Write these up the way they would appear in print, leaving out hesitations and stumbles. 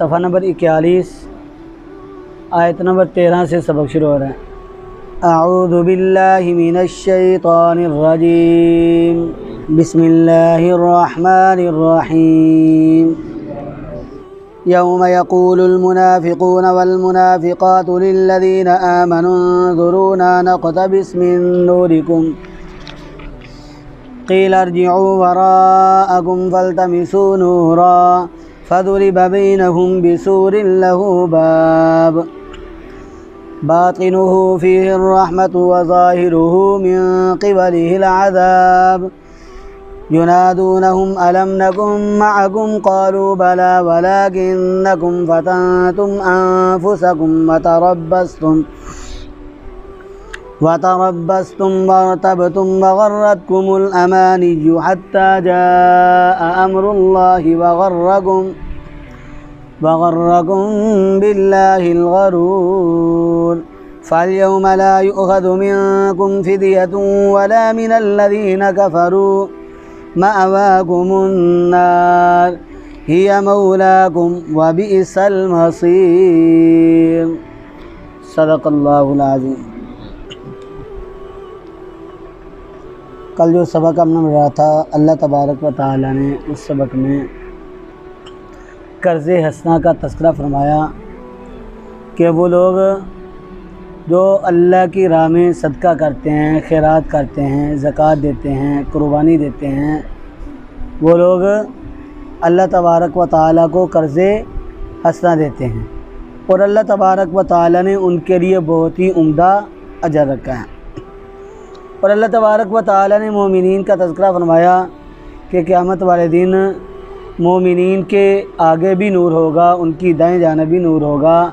सफ़ा नंबर 41 आयत नंबर 13 से सबक शुरू हो रहा है। अऊज़ु बिल्लाहि मिनश शैतानिर रजीम, बिस्मिल्लाहिर रहमानिर रहीम। यौम यक़ूलुल मुनाफ़िक़ूना वल मुनाफ़िक़ातु लिल्लज़ीना आमनू उन्ज़ुरूना नक़तबिस मिन नूरिकुम क़ील इरजि'ू वराअकुम फ़ल्तमिसू नूरा फ़ज़ुरिब बैनहुम बिसूरिन लहू बाब बातिनुहु फ़ीहिर रहमतु व ज़ाहिरुहु मिन क़िबलिहिल अज़ाब युनादूनहुम अलम नकुम मअकुम क़ालू बला वलाकिन्नकुम फ़तनतुम अनफुसकुम वतरब्बस्तुम वरतबतुम वगर्रतकुमुल अमानिय्यु हत्ता जाअ अम्रुल्लाहि वगर्रकुम बिल्लाहिल गरूर। फ़ल्यौम ला युअख़ज़ु मिनकुम फ़िदयतुन वला मिनल्लज़ीना कफ़रू मअवाकुमुन नार हिय मौलाकुम व बि'सल मसीर। सदक़ल्लाहुल अज़ीम। कल जो सबक हमने पढ़ा था, अल्लाह तबारक व तआला ने उस सबक में कर्ज़े हसना का तज़किरा फरमाया कि वो लोग जो अल्लाह की राह में सदका करते हैं, खैरात करते हैं, ज़कात देते हैं, कुर्बानी देते हैं, वो लोग अल्लाह तबारक व तआला को कर्ज़े हसना देते हैं और अल्लाह तबारक व तआला ने उनके लिए बहुत ही उम्दा अजर रखा है। और अल्लाह तबारक व तआला ने मोमिनीन का तज़किरा फरमाया कि क़यामत वाले दिन मोमिनीन के आगे भी नूर होगा, उनकी दाएं जानिब भी नूर होगा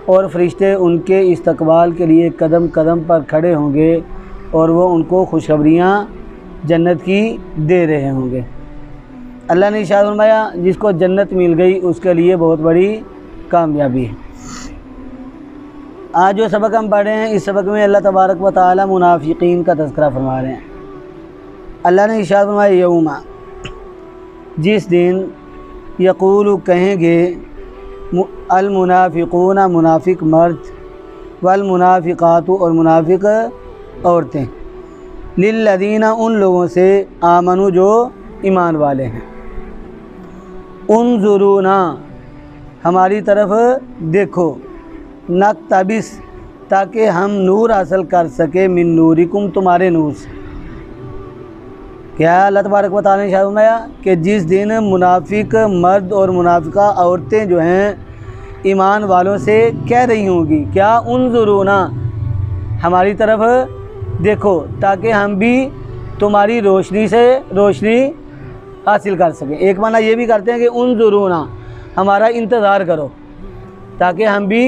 और फ़रिश्ते उनके इस्तकबाल के लिए कदम कदम पर खड़े होंगे और वो उनको खुशखबरियाँ जन्नत की दे रहे होंगे। अल्लाह ने इरशाद फरमाया जिसको जन्नत मिल गई उसके लिए बहुत बड़ी कामयाबी है। आज जो सबक हम पढ़ रहे हैं, इस सबक में अल्लाह तबारक व तआला मुनाफिकीन का तज़किरा फरमा रहे हैं। अल्लाह ने इरशाद फरमाया यौमा, जिस दिन यक़ूलु कहेंगे अल मुनाफ़िक़ूना मुनाफिक मर्द वल मुनाफ़िक़ातु और मुनाफिक औरतें लिल्लज़ीना उन लोगों से आमनू जो ईमान वाले हैं, उन्ज़ुरूना हमारी तरफ देखो, नक़तबिस ताकि हम नूर हासिल कर सके मिन नूरिकुम तुम्हारे नूर से। क्या अल्लाह तबारक व तआला ने इरशाद फरमाया कि जिस दिन मुनाफिक मर्द और मुनाफिका औरतें जो हैं ईमान वालों से कह रही होंगी, क्या उन्ज़ुरूना हमारी तरफ देखो ताकि हम भी तुम्हारी रोशनी से रोशनी हासिल कर सकें। एक माना ये भी करते हैं कि उन्ज़ुरूना हमारा इंतज़ार करो ताकि हम भी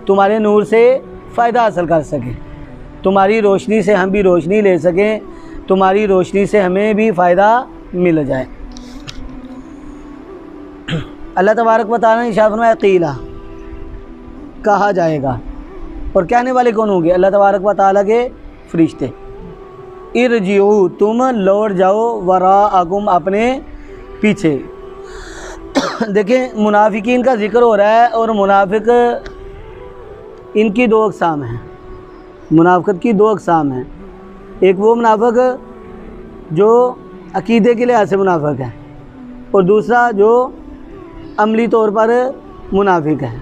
तुम्हारे नूर से फ़ायदा हासिल कर सकें, तुम्हारी रोशनी से हम भी रोशनी ले सकें, तुम्हारी रोशनी से हमें भी फ़ायदा मिल जाए। अल्लाह तबारक व तआला ने इरशाद फरमाया क़ीला कहा जाएगा, और कहने वाले कौन होंगे? अल्लाह तबारक व तआला के फ़रिश्ते। इरजिऊ तुम लौट जाओ, वराअकुम अपने पीछे। देखें मुनाफिकीन का ज़िक्र हो रहा है और मुनाफिक इनकी दो अक़साम हैं, मुनाफ़िक़त की दो अक़साम हैं। एक वो मुनाफिक जो अक़ीदे के लिहाज से मुनाफिक है और दूसरा जो अमली तौर पर मुनाफिक है।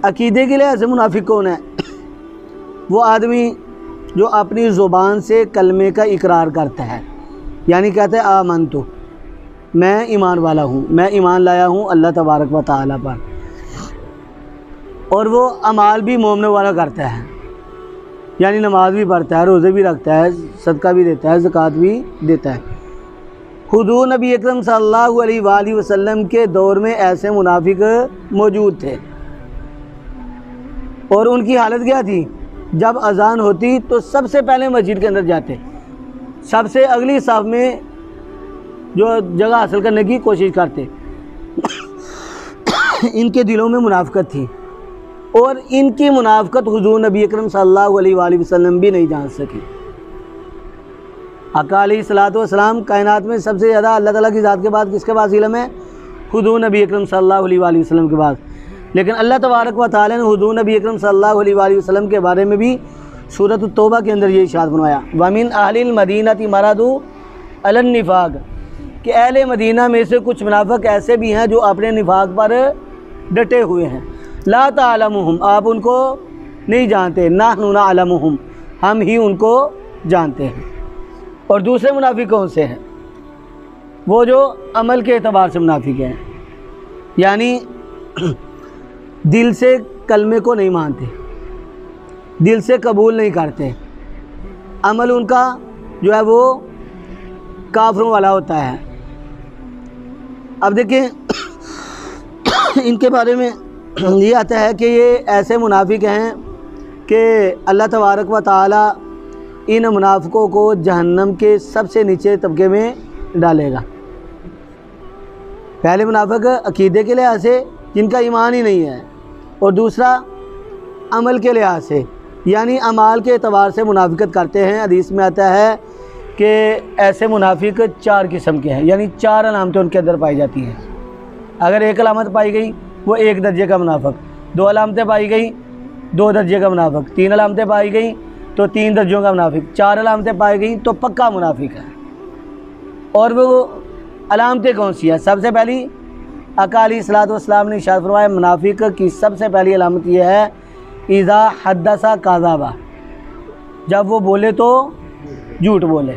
अक़ीदे के लिहाज से मुनाफिक कौन है? वो आदमी जो अपनी ज़ुबान से कलमे का इकरार करता है, यानी कहते हैं आमनतु, मैं ईमान वाला हूँ, मैं ईमान लाया हूँ अल्लाह तबारक व तआला पर, और वो अमाल भी मोमिन वाला करता है, यानी नमाज भी पढ़ता है, रोज़े भी रखता है, सदका भी देता है, ज़कात भी देता है। हुज़ूर नबी अकरम सल्लल्लाहु अलैहि वसल्लम के दौर में ऐसे मुनाफिक मौजूद थे और उनकी हालत क्या थी? जब अज़ान होती तो सबसे पहले मस्जिद के अंदर जाते, सबसे अगली साफ में जो जगह हासिल करने की कोशिश करते। इनके दिलों में मुनाफिकत थी और इनकी मुनाफिकत हुज़ूर नबी अकरम सल्लल्लाहु अलैहि वसल्लम भी नहीं जान सके। आका अलैहिस्सलातु वस्सलाम कायनात में सबसे ज़्यादा अल्लाह ताला की ज़ात के बाद किसके पास इल्म है? हुदूर नबी अकरम सल्लल्लाहु अलैहि वसल्लम के बाद। लेकिन अल्लाह तबारक व तआला ने हुदूर नबी अकरम सल्लल्लाहु अलैहि वसल्लम के बारे में भी सूरत तौबा के अंदर ये इरशाद फरमाया, वमिन अहलिल मदीनति मरदू अलन निफाक, कि अहले मदीना में से कुछ मुनाफिक ऐसे भी हैं जो अपने निफाक पर डटे हुए हैं। ला तालमुहुम, आप उनको नहीं जानते, नहनु नअलमुहुम, हम ही उनको जानते हैं। और दूसरे मुनाफिक कौन से हैं? वो जो अमल के एतबार से मुनाफिक हैं, यानी दिल से कलमे को नहीं मानते, दिल से कबूल नहीं करते, अमल उनका जो है वो काफरों वाला होता है। अब देखिए इनके बारे में ये आता है कि ये ऐसे मुनाफिक हैं कि अल्लाह तबारक व तआला इन मुनाफिकों को जहन्नम के सबसे नीचे तबके में डालेगा। पहले मुनाफिक अकीदे के लिहाज से जिनका ईमान ही नहीं है, और दूसरा अमल के लिहाज से, यानी अमाल के एतबार से मुनाफिकत करते हैं। हदीस में आता है कि ऐसे मुनाफिक 4 किस्म के हैं, यानी 4 अलामतें उनके अंदर पाई जाती हैं। अगर एक अलामत पाई गई वो 1 दर्जे का मुनाफिक, 2 अलामतें पाई गई 2 दर्जे का मुनाफिक, 3 अलामतें पाई गई तो 3 दर्जों का मुनाफिक, 4 अलामतें पाई गई तो पक्का मुनाफिक है। और वो अलामतें कौन सी हैं? सबसे पहली आका अलैहिस्सलातु वस्सलाम ने इरशाद फरमाया, मुनाफिक की सबसे पहली अलामत यह है, इज़ा हद्दसा काज़ाबा, जब वो बोले तो झूठ बोले।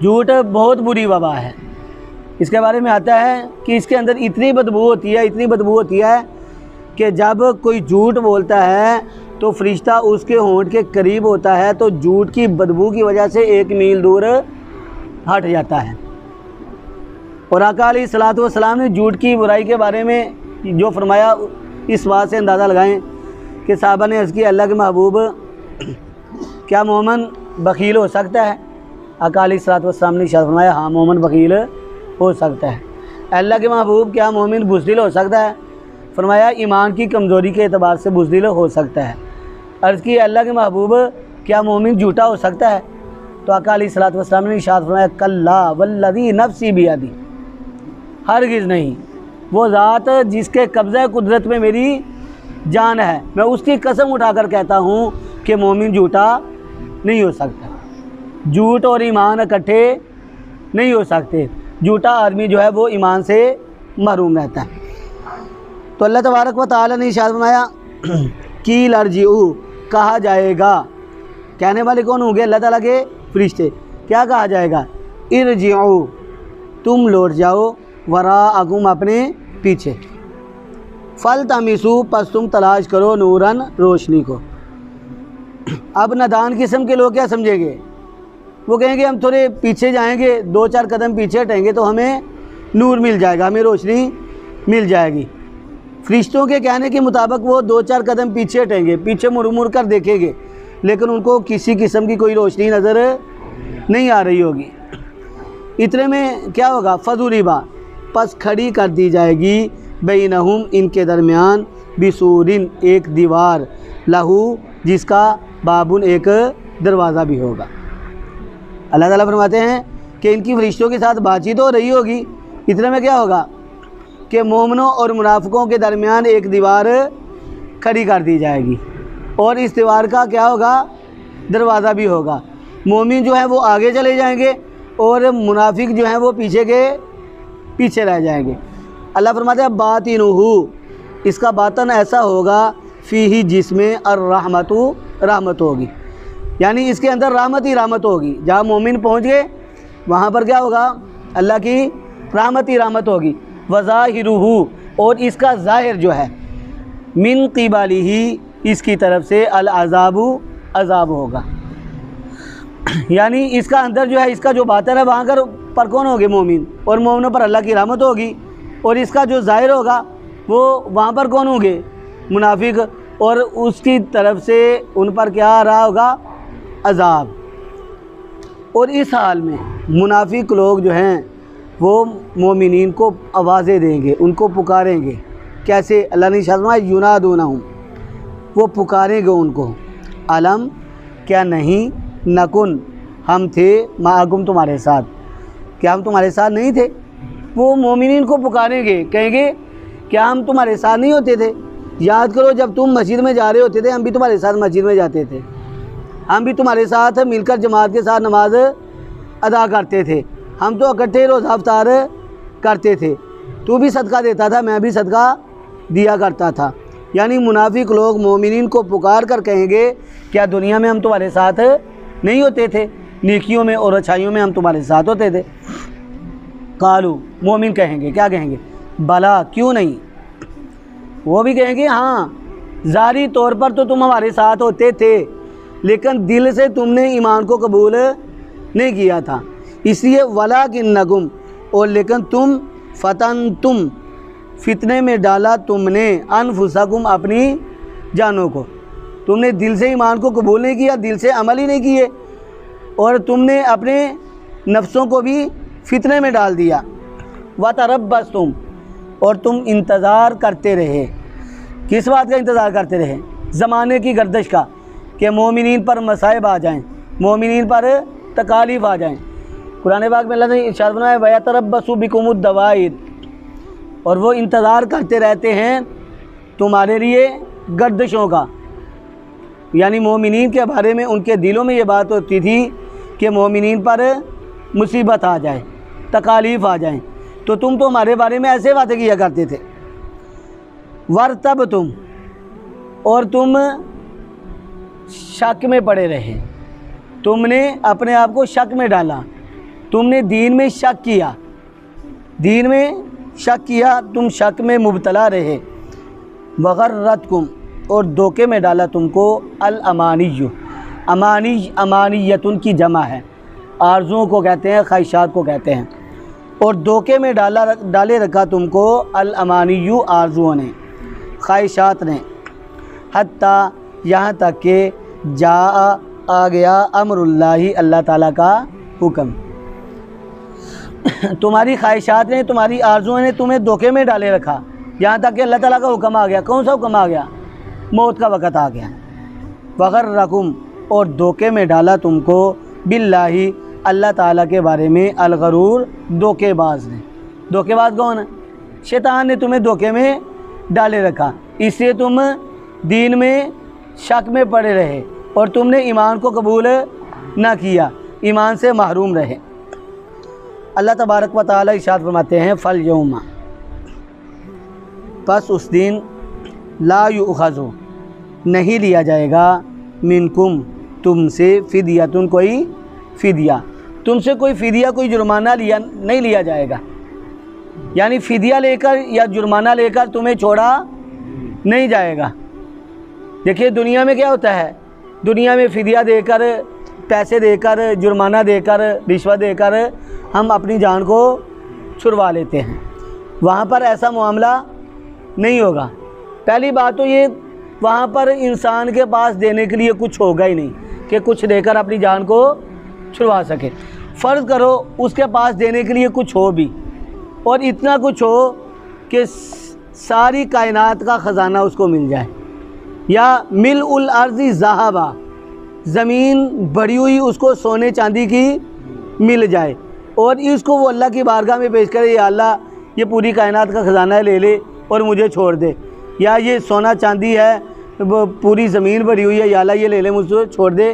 झूठ बहुत बुरी वबा है। इसके बारे में आता है कि इसके अंदर इतनी बदबू होती है, इतनी बदबू होती है कि जब कोई झूठ बोलता है तो फरिश्ता उसके होंठ के करीब होता है तो झूठ की बदबू की वजह से 1 मील दूर हट जाता है। और आका अलैहिस्सलातु वस्सलाम ने झूठ की बुराई के बारे में जो फरमाया, इस बात से अंदाज़ा लगाएं कि साहबा ने अर्ज़ की, अल्लाह के महबूब, क्या मोमिन बखील हो सकता है? आका अलैहिस्सलातु वस्सलाम ने इरशाद फरमाया, हाँ मोमिन बखील हो सकता है। अल्लाह के महबूब, क्या मोमिन बुज़दिल हो सकता है? फरमाया, ईमान की कमज़ोरी के एतबार से बुज़दिल हो सकता है। अर्ज़ की, अल्लाह के महबूब, क्या मोमिन झूठा हो सकता है? तो आका अलैहिस्सलातु वस्सलाम ने इरशाद फरमाया, कल्ला वल्लज़ी नफ्सी बियदी, हरगिज़ नहीं, वो ज़ात जिसके कब्ज़ा कुदरत में मेरी जान है, मैं उसकी कसम उठाकर कहता हूँ कि मोमिन झूठा नहीं हो सकता। झूठ और ईमान इकट्ठे नहीं हो सकते। झूठा आदमी जो है वो ईमान से महरूम रहता है। तो अल्लाह तबारक व तआला ने इरशाद फरमाया, कील अर्जिऊ, कहा जाएगा, कहने वाले कौन होंगे? अल्लाह ताला के फरिश्ते। क्या कहा जाएगा? इरजिऊ, तुम लौट जाओ, वराअकुम, अपने पीछे, फल तमिसू, पस तुम तलाश करो, नूरन, रोशनी को। अब नादान किस्म के लोग क्या समझेंगे? वो कहेंगे हम थोड़े पीछे जाएंगे, 2-4 कदम पीछे हटेंगे तो हमें नूर मिल जाएगा, हमें रोशनी मिल जाएगी। फरिश्तों के कहने के मुताबिक वो 2-4 कदम पीछे हटेंगे, पीछे मुड़ मुड़ कर देखेंगे, लेकिन उनको किसी किस्म की कोई रोशनी नज़र नहीं आ रही होगी। इतने में क्या होगा? फज़ुरिबा, पस खड़ी कर दी जाएगी, बैनहुम, इनके दरमियान, बिसूरिन, एक दीवार, लहू, जिसका बाबुन, एक दरवाज़ा भी होगा। अल्लाह ताला फरमाते हैं कि इनकी फरिश्तों के साथ बातचीत हो रही होगी। इतने में क्या होगा कि मोमिनों और मुनाफिकों के दरमियान एक दीवार खड़ी कर दी जाएगी, और इस दीवार का क्या होगा? दरवाज़ा भी होगा। मोमिन जो है वो आगे चले जाएंगे और मुनाफिक जो है वो पीछे के पीछे रह जाएंगे। अल्लाह फरमाते हैं, बातिनुहु, इसका बातन ऐसा होगा, फ़ीही, जिसमें अर्रहमतु, रहमत होगी, यानी इसके अंदर रहमत ही रहमत होगी। जहाँ मोमिन पहुँच गए वहाँ पर क्या होगा? अल्लाह की रहमत ही रहमत होगी। वज़ाहिरुहु, और इसका ज़ाहिर जो है, मिन क़िबलिही, इसकी तरफ से, अल अज़ाबु, अज़ाब होगा। यानी इसका अंदर जो है, इसका जो बातिन है वहाँ पर कौन होंगे? मोमिन, और मोमिनों पर अल्लाह की रहमत होगी। और इसका जो ज़ाहिर होगा वो वहाँ पर कौन होंगे? मुनाफिक, और उसकी तरफ से उन पर क्या आ रहा होगा? अज़ाब। और इस हाल में मुनाफिक लोग जो हैं वो मोमिनीन को आवाज़ें देंगे, उनको पुकारेंगे। कैसे? अल्लाह ने इरशाद फरमाया, युनादूनहुम, वो पुकारेंगे उनको, अलम, क्या नहीं, नकुन, हम थे, माअकुम, तुम्हारे साथ, क्या हम तुम्हारे साथ नहीं थे? वो मोमिनीन को पुकारेंगे, कहेंगे क्या हम तुम्हारे साथ नहीं होते थे? याद करो जब तुम मस्जिद में जा रहे होते थे हम भी तुम्हारे साथ मस्जिद में जाते थे, हम भी तुम्हारे साथ मिलकर जमात के साथ नमाज अदा करते थे, हम तो इकट्ठे रोज़ा इफ्तार करते थे, तू भी सदका देता था, मैं भी सदका दिया करता था। यानी मुनाफिक लोग मोमिनीन को पुकार कर कहेंगे क्या दुनिया में हम तुम्हारे साथ नहीं होते थे? नेकियों में और अच्छाइयों में हम तुम्हारे साथ होते थे। कालू, मोमिन कहेंगे, क्या कहेंगे? भला, क्यों नहीं। वो भी कहेंगे हाँ, ज़ाहिरी तौर पर तो तुम हमारे साथ होते थे, लेकिन दिल से तुमने ईमान को कबूल नहीं किया था, इसलिए वलाकिन्नकुम, और लेकिन तुम फतनतुम, फितने में डाला तुमने, अनफुसकुम, अपनी जानों को। तुमने दिल से ईमान को कबूल नहीं किया, दिल से अमल ही नहीं किए, और तुमने अपने नफ्सों को भी फितने में डाल दिया। वतरब्बस्तुम, और तुम इंतज़ार करते रहे। किस बात का इंतज़ार करते रहे? ज़माने की गर्दिश का, कि मोमिनीन पर मसाइब आ जाएं, मोमिनीन पर तकालीफ आ जाएं। कुरान पाक में अल्लाह ने इरशाद फरमाया वयतरब्बसु बिकुमुद दवाइर, और वो इंतज़ार करते रहते हैं तुम्हारे लिए गर्दिशों का। यानी मोमिनीन के बारे में उनके दिलों में ये बात होती थी कि मोमिनीन पर मुसीबत आ जाए, तकालीफ आ जाए, तो तुम तो हमारे बारे में ऐसे बातें किया करते थे। वर्तब तुम, और तुम शक में पड़े रहे, तुमने अपने आप को शक में डाला, तुमने दीन में शक किया, दीन में शक किया, तुम शक में मुब्तला रहे। वगर्रतकुम, और धोखे में डाला तुमको अल अमानियु, अमानियतुन की जमा है, आरज़ुओं को कहते हैं, ख्वाहिशात को कहते हैं, और धोखे में डाले रखा तुमको अल अमानियु, आरज़ुओं ने, ख्वाहिशात ने। हत्ता, यहाँ तक कि जा आ गया अमरुल्लाही, अल्लाह ताला का हुक्म। तुम्हारी ख्वाहिशात ने, तुम्हारी आरज़ुओं ने तुम्हें धोखे में डाले रखा, यहाँ तक कि अल्लाह ताला का हुक्म आ गया। कौन सा हुक्म आ गया? मौत का वक़्त आ गया। वगर्रकुम, और धोखे में डाला तुमको बिल्लाही, अल्लाह ताला के बारे में, अलगरूर, धोखेबाज ने। धोखेबाज कौन है? शैतान ने तुम्हें धोखे में डाले रखा, इसलिए तुम दीन में शक में पड़े रहे, और तुमने ईमान को कबूल ना किया, ईमान से महरूम रहे। अल्लाह तबारक व तआला इरशाद फरमाते हैं फल यौमा, बस उस दिन ला युअख़ज़ु, नहीं लिया जाएगा, मिनकुम, तुमसे, फ़िदियतुन, कोई फ़िदिया, तुमसे कोई फ़िदिया, कोई जुर्माना नहीं लिया जाएगा। यानी फ़िदिया लेकर या जुर्माना लेकर तुम्हें छोड़ा नहीं जाएगा। देखिए दुनिया में क्या होता है, दुनिया में फ़िदिया देकर, पैसे देकर, जुर्माना देकर, रिश्वत देकर हम अपनी जान को छुड़वा लेते हैं। वहाँ पर ऐसा मामला नहीं होगा। पहली बात तो ये, वहाँ पर इंसान के पास देने के लिए कुछ होगा ही नहीं कि कुछ देकर अपनी जान को छुड़वा सके। फ़र्ज़ करो उसके पास देने के लिए कुछ हो भी, और इतना कुछ हो कि सारी कायनात का ख़जाना उसको मिल जाए, या मिल उल अर्ज़ी ज़हाबा, ज़मीन भरी हुई उसको सोने चांदी की मिल जाए, और इसको वो अल्लाह की बारगाह में पेश करे, या अल्लाह ये पूरी कायनात का ख़जाना ले ले और मुझे छोड़ दे, या ये सोना चांदी है, वो पूरी ज़मीन भरी हुई है, या अल्लाह ये ले ले मुझे छोड़ दे,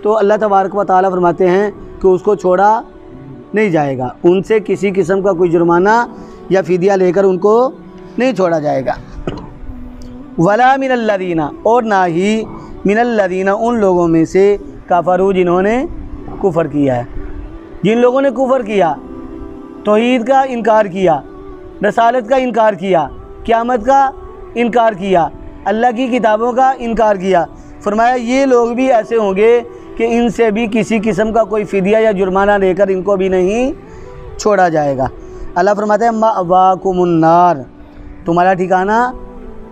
तो अल्लाह तबारक व तआला फरमाते हैं कि उसको छोड़ा नहीं जाएगा, उनसे किसी किस्म का कोई जुर्माना या फ़िदिया लेकर उनको नहीं छोड़ा जाएगा। वला मिनल्लज़ीना, और ना ही मिनल्लज़ीना, उन लोगों में से, काफ़रू, जिन्होंने कुफ़र किया है, जिन लोगों ने कुफ़र किया, तौहीद का इनकार किया, रसालत का इनकार किया, क़यामत का इनकार किया, अल्लाह की किताबों का इनकार किया। फरमाया ये लोग भी ऐसे होंगे कि इनसे भी किसी किस्म का कोई फ़िदिया या जुर्माना लेकर इनको भी नहीं छोड़ा जाएगा। अल्लाह फरमाते हैं मावाकुमुन्नार, तुम्हारा ठिकाना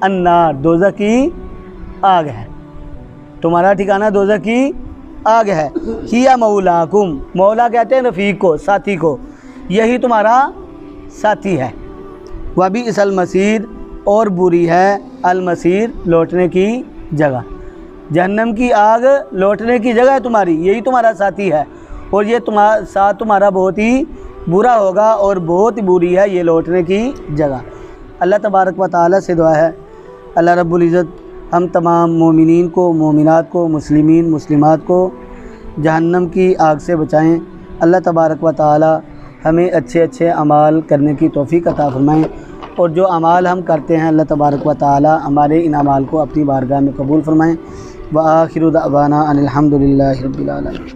अन्नार, दोज़ख की आग है, तुम्हारा ठिकाना दोज़ख की आग है। हिया मौलाकुम, मौला कहते हैं रफ़ीक को, साथी को, यही तुम्हारा साथी है। वबिअसल मसीर, और बुरी है अलमसीर, लौटने की जगह, जहन्नम की आग लौटने की जगह है तुम्हारी, यही तुम्हारा साथी है, और ये साथ तुम्हारा बहुत ही बुरा होगा और बहुत ही बुरी है ये लौटने की जगह। अल्लाह तबारक व तआला से दुआ है अल्लाह रब्बुल इज़्ज़त हम तमाम मोमिनीन को, मोमिनात को, मुस्लिमीन मुस्लिमात को जहन्नम की आग से बचाएं। अल्लाह तबारक व तआला हमें अच्छे अच्छे अमाल करने की तौफ़ीक़ अता फ़रमाएं और जो अमाल हम करते हैं अल्लाह तबारक व तआला हमारे इन अमाल को अपनी बारगाह में कबूल फ़रमाएं। व आखिरु दअवाना अनिल हम्दुलिल्लाहि रब्बिल आलमीन।